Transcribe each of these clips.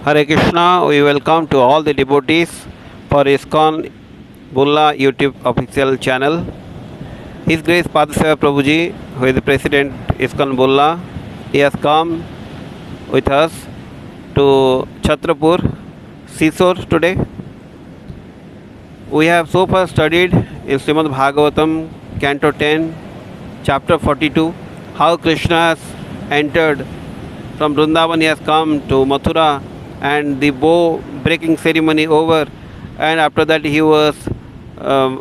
Hare Krishna, we welcome to all the devotees for ISKCON Bulla YouTube official channel. His Grace Padaseva Prabhuji, who is the President ISKCON Bulla, he has come with us to Chhatrapur, Sisor today. We have so far studied in Srimad Bhagavatam, Canto 10, Chapter 42, how Krishna has entered from Vrindavan, he has come to Mathura, and the bow breaking ceremony over, and after that he was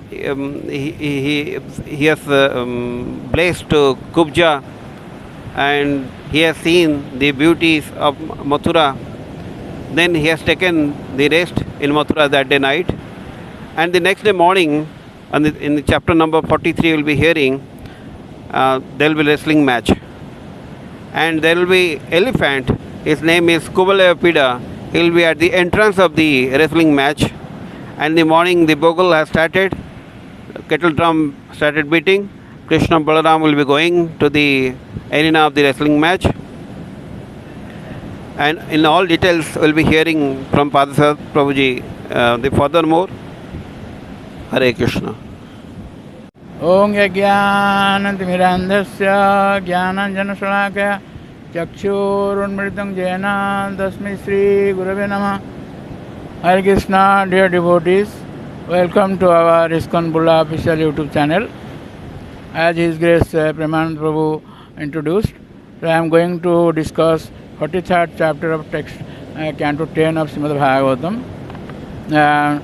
he has blessed to Kubja, and he has seen the beauties of Mathura. Then he has taken the rest in Mathura that day night, and the next day morning, in the chapter number 43, you will be hearing there will be wrestling match, and there will be elephant. His name is Kubalaya. He will be at the entrance of the wrestling match. And in the morning, the bogle has started. Kettle drum started beating. Krishna and Balaram will be going to the arena of the wrestling match. And in all details, we will be hearing from Padaseva Prabhuji. The furthermore, Hare Krishna. Om Yajnanantimirandasya Jnananjanasalakaya Chakshurunmritam Jena Tasmai Sri Gurave Namah. Hare Krishna, dear devotees, welcome to our ISKCON Bulla official YouTube channel. As His Grace Premanand Prabhu introduced, so I am going to discuss 43rd chapter of text, Canto 10 of Srimad Bhagavatam.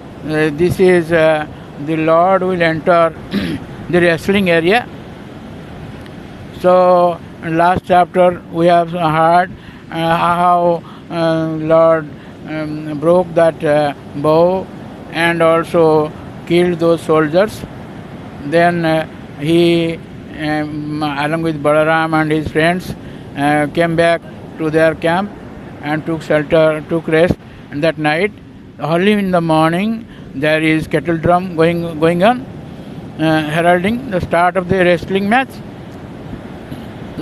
This is the Lord will enter the wrestling area. So, in last chapter we have heard how Lord broke that bow and also killed those soldiers. Then he, along with Balaram and his friends, came back to their camp and took shelter, took rest. And that night, early in the morning, there is kettle drum going on, heralding the start of the wrestling match.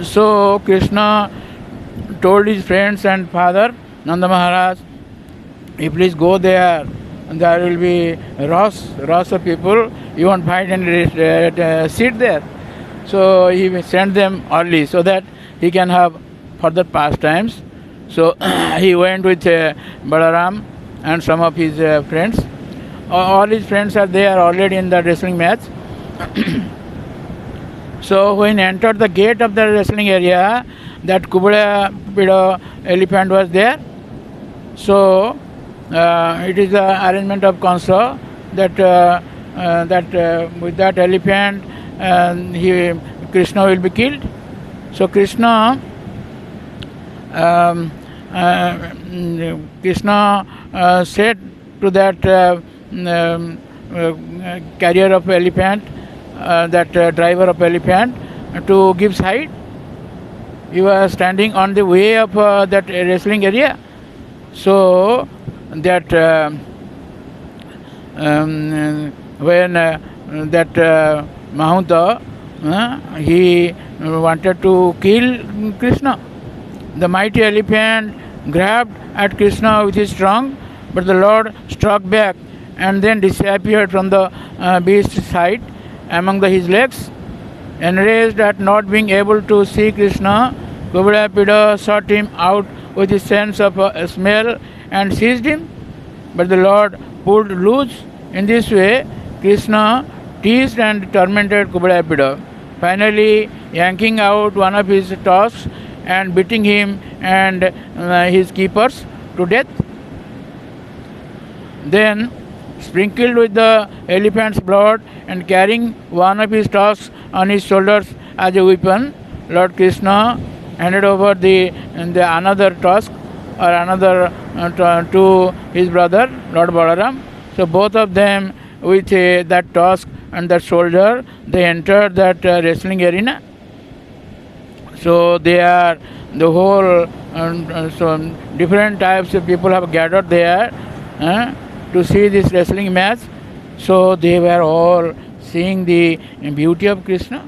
So Krishna told his friends and father, Nanda Maharaj, if please go there, there will be rows of people, you won't find any seat there. So he sent them early so that he can have further pastimes. So he went with Balaram and some of his friends. All his friends are there already in the wrestling match. So when he entered the gate of the wrestling area, that Kubalaya elephant was there. So it is the arrangement of Kansa that with that elephant Krishna will be killed. So Krishna said to that carrier of elephant, that driver of elephant, to give side. He was standing on the way of that wrestling area. So that when that Mahanta he wanted to kill Krishna, the mighty elephant grabbed at Krishna with his trunk, but the Lord struck back and then disappeared from the beast's sight among his legs. Enraged at not being able to see Krishna, Kubalaya sought him out with his sense of smell and seized him. But the Lord pulled loose. In this way, Krishna teased and tormented Kubalaya, finally yanking out one of his tusks and beating him and his keepers to death. Then, sprinkled with the elephant's blood and carrying one of his tusks on his shoulders as a weapon, Lord Krishna handed over the another tusk or another to his brother, Lord Balaram. So both of them with that tusk and that shoulder, they entered that wrestling arena. So they are the whole, so different types of people have gathered there to see this wrestling match. So they were all seeing the beauty of Krishna.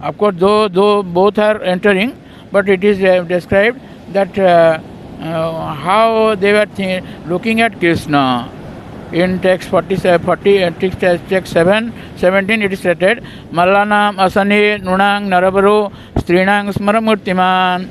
Of course, though both are entering, but it is described that how they were looking at Krishna. In text 17, it is stated, Mallanam asani nunang narabaro strinang smaramurtiman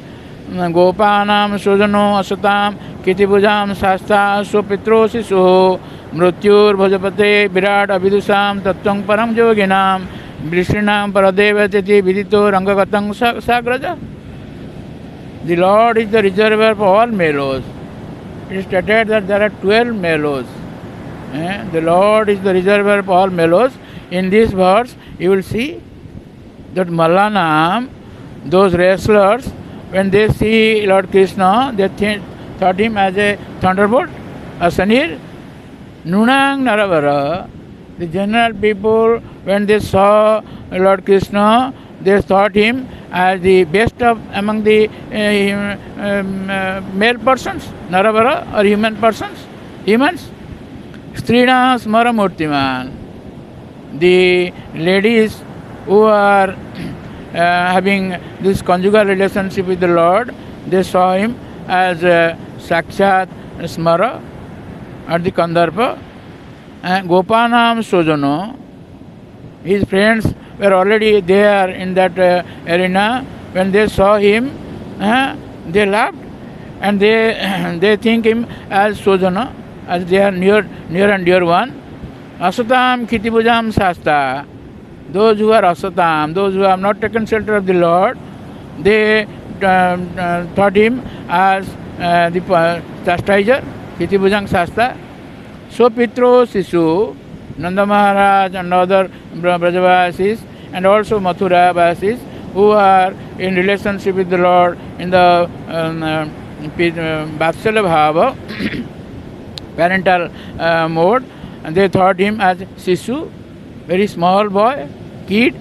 gopanam sujano asatam kitibujam sasta supitro sisu mrutyur bhajapate virat abhidusam tattvang param yoginam vrishrinam paradevatiti vidito rangagatam sagraja. The Lord is the reservoir for all mellows. It is stated that there are 12 mellows. The Lord is the reservoir for all mellows. In this verse, you will see that Mallanam, those wrestlers, when they see Lord Krishna, they thought him as a thunderbolt, a sanir. Nunang Naravara, the general people, when they saw Lord Krishna, they thought him as the best of among the male persons, Naravara, or human persons, humans. Strina Smaramurtiman, the ladies who are having this conjugal relationship with the Lord, they saw him as Sakshat Smara or the Kandarpa. Gopanam Sojano, his friends were already there in that arena. When they saw him, they laughed and they think him as Sojana, as they are near and dear one. Asatam Kitibujam Sasta, those who are Asatam, those who have not taken shelter of the Lord, they thought him as the chastiser, Kitibujam Sasta. So Pitro Sisu, Nanda Maharaj and other Brajavasis and also Mathura Vasis who are in relationship with the Lord in the Vatsalya Bhava, parental mode, and they thought him as Sisu, very small boy, kid.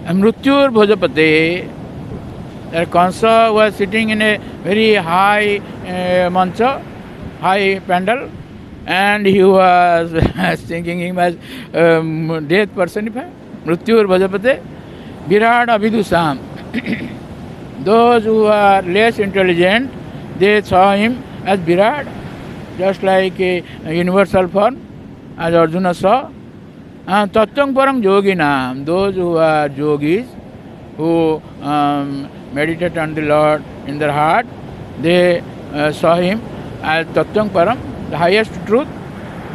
Mrutyur Bhojapate, that Kansa was sitting in a very high mancha, high pandal, and he was thinking him as death personified. Mrutyur Bhojapate, Virat Abhidusam. Those who are less intelligent, they saw him as Virat, just like a universal form, as Arjuna saw. Tattvang param yoginam, those who are yogis, who meditate on the Lord in their heart, they saw him as Tattvang param, the highest truth.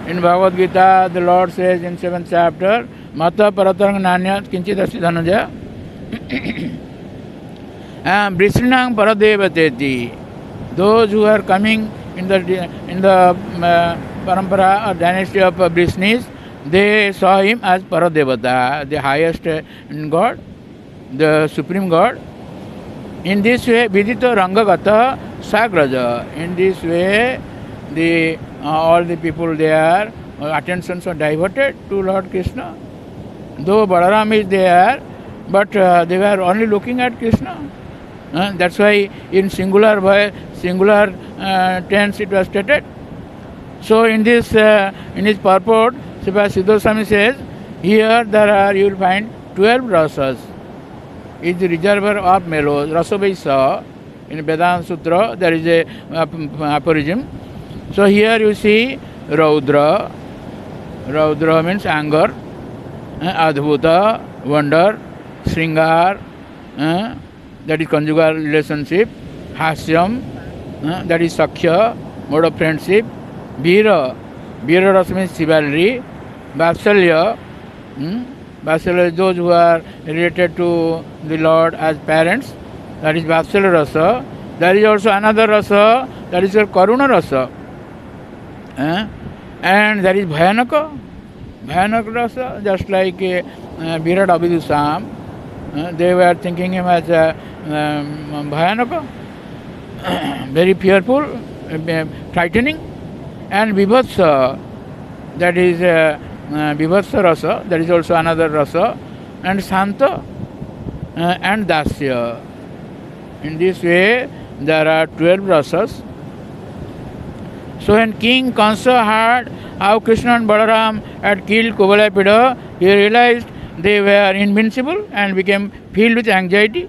In Bhagavad Gita, the Lord says in 7th chapter, Mata paratarang nanyat kinchit asti dhananja. Vrishrinang paradevateti, those who are coming in the parampara or dynasty of Vrishnis, they saw him as Paradevata, the highest God, the supreme God. In this way, Vidito Rangagata Sagraja. In this way, all the people there, attentions are diverted to Lord Krishna. Though Balaram is there, but they were only looking at Krishna. That's why in singular tense it was stated. So in this in his purport, Srila Siddha Swami says, here you will find 12 rasas. Is the reservoir of mellows. Rasavaisa, in Vedanta Sutra, there is a aphorism. So here you see Raudra. Raudra means anger, Adbhuta, wonder, Sringar, that is conjugal relationship, Hasyam, that is Sakhya, mode of friendship, Vira, Vira Rasa means chivalry, Vatsalya, Vatsalya is those who are related to the Lord as parents, that is Vatsalya Rasa. There is also another Rasa, that is Karuna Rasa. And there is Bhayanaka. Bhayanaka Rasa, just like Virat Abhidusam, they were thinking him as Bhayanaka, very fearful, frightening. And Vibhatsa, that is Vibhatsa Rasa, that is also another Rasa. And Santa and Dasya. In this way, there are 12 rasas. So when King Kansa heard how Krishna and Balaram had killed Kubalapida, he realized they were invincible and became filled with anxiety.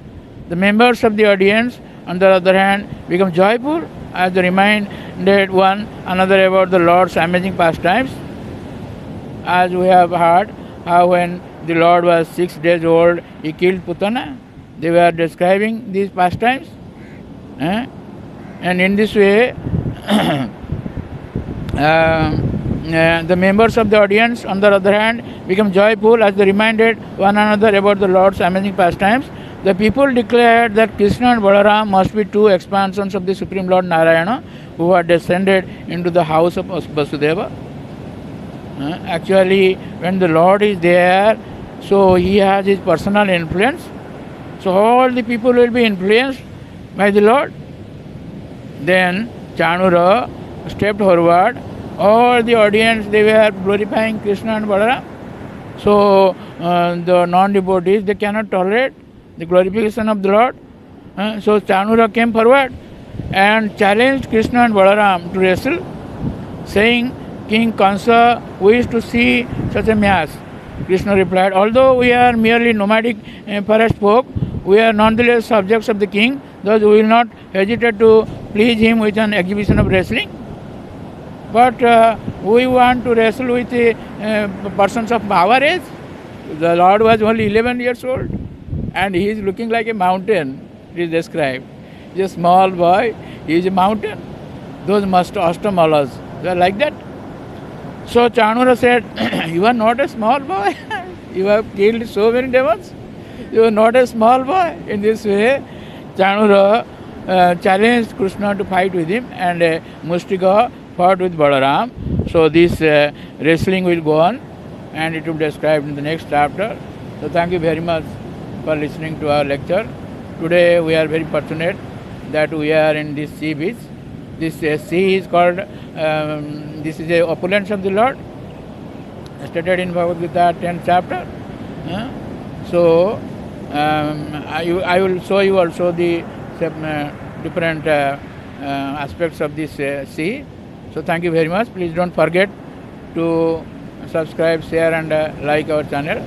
The members of the audience, on the other hand, become joyful as they reminded one another about the Lord's amazing pastimes. As we have heard, how when the Lord was 6 days old, he killed Putana. They were describing these pastimes. And in this way, the members of the audience, on the other hand, become joyful as they reminded one another about the Lord's amazing pastimes. The people declared that Krishna and Balaram must be two expansions of the Supreme Lord Narayana who are descended into the house of Vasudeva. Actually, when the Lord is there, so he has his personal influence. So all the people will be influenced by the Lord. Then Chanura stepped forward. All the audience, they were glorifying Krishna and Balaram. So the non-devotees, they cannot tolerate the glorification of the Lord. So Chanura came forward and challenged Krishna and Balaram to wrestle, saying, King Kansa wished to see such a match. Krishna replied, although we are merely nomadic forest folk, we are nonetheless subjects of the king, thus we will not hesitate to please him with an exhibition of wrestling. But we want to wrestle with persons of our age. The Lord was only 11 years old and he is looking like a mountain, it is described. He is a small boy, he is a mountain. Those Astamalas, they are like that. So Chanura said, you are not a small boy. You have killed so many demons. You are not a small boy. In this way, Chanura challenged Krishna to fight with him, and Mustika fought with Balaram. So this wrestling will go on and it will be described in the next chapter. So thank you very much for listening to our lecture. Today we are very fortunate that we are in this sea beach. This sea is called, this is the opulence of the Lord, stated in Bhagavad Gita 10th chapter. So I will show you also the different aspects of this sea. So thank you very much. Please don't forget to subscribe, share and like our channel.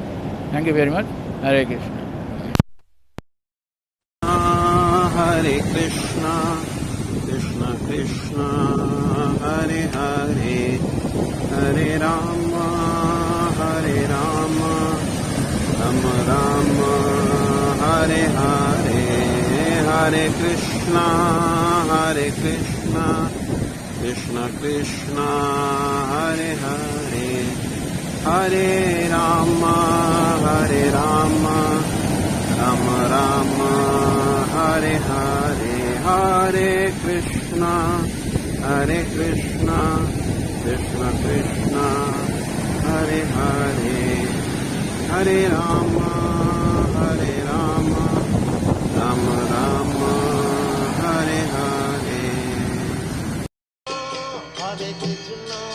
Thank you very much. Hare Krishna. Hare Krishna, Krishna Krishna, Hare Hare, Hare Rama, Hare Rama, Rama Rama, Hare Hare, Hare Krishna, Hare Krishna, Krishna Krishna, Hare Hare, Hare Rama, Hare Rama, Rama Rama, Hare Hare, Hare Krishna, Hare Krishna, Krishna Krishna, Hare Hare, Hare Rama, Hare Rama, Rama Rama, Hare Hare. Hare Krishna.